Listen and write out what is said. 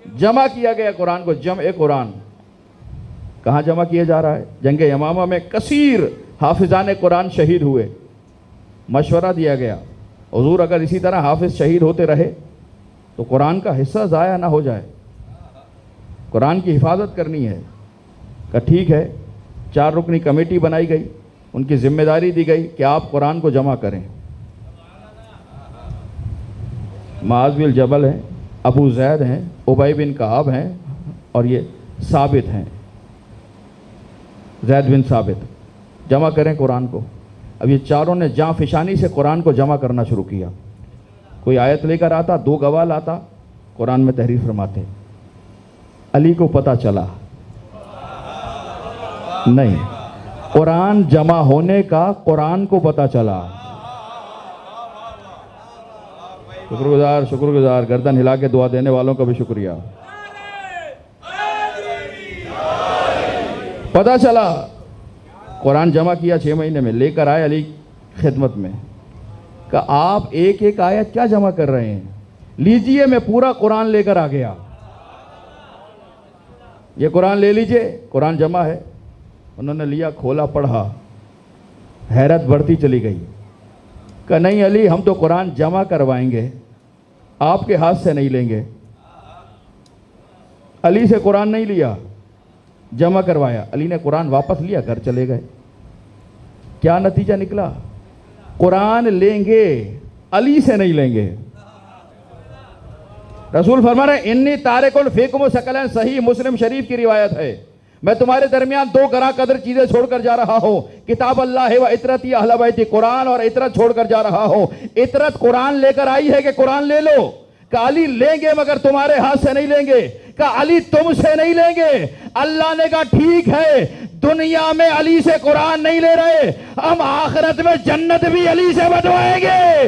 जमा किया गया कुरान को, जम कुरान। कहाँ जमा किया जा रहा है? जंगे यमामा में कसीर हाफिजान कुरान शहीद हुए। मशवरा दिया गया, हुजूर अगर इसी तरह हाफिज शहीद होते रहे तो कुरान का हिस्सा ज़ाया ना हो जाए, कुरान की हिफाजत करनी है। का ठीक है, 4 रुकनी कमेटी बनाई गई, उनकी जिम्मेदारी दी गई कि आप कुरान को जमा करें। मुआज़ बिन जबल हैं, अबू ज़ैद हैं, उबई बिन काब हैं और ये साबित हैं, ज़ैद बिन साबित। जमा करें कुरान को। अब ये चारों ने जाँ फिशानी से कुरान को जमा करना शुरू किया। कोई आयत लेकर आता, 2 गवाह लाता, कुरान में तहरीर फरमाते। अली को पता चला नहीं, कुरान जमा होने का कुरान को पता चला। शुक्रगुजार शुक्रगुजार, गर्दन हिला के दुआ देने वालों का भी शुक्रिया। पता चला, कुरान जमा किया 6 महीने में, लेकर आए अली खिदमत में। कि आप एक एक आयत क्या जमा कर रहे हैं? लीजिए, मैं पूरा कुरान लेकर आ गया, ये कुरान ले लीजिए, कुरान जमा है। उन्होंने लिया, खोला, पढ़ा, हैरत बढ़ती चली गई। कि नहीं अली, हम तो कुरान जमा करवाएंगे, आपके हाथ से नहीं लेंगे। अली से कुरान नहीं लिया, जमा करवाया। अली ने कुरान वापस लिया, घर चले गए। क्या नतीजा निकला? कुरान लेंगे, अली से नहीं लेंगे। रसूल फरमा रहे, इन्नी तारिकुन फीकुम सकलन, सही मुस्लिम शरीफ की रिवायत है, मैं तुम्हारे दरमियान 2 गरा कदर चीजें छोड़कर जा रहा हूं, किताब अल्लाह व इतरती अहल बैती, कुरान और इतरत छोड़कर जा रहा हूं। इतरत कुरान लेकर आई है कि कुरान ले लो। का अली लेंगे मगर तुम्हारे हाथ से नहीं लेंगे। का अली तुमसे नहीं लेंगे। अल्लाह ने कहा ठीक है, दुनिया में अली से कुरान नहीं ले रहे, हम आखिरत में जन्नत भी अली से बनवाएंगे।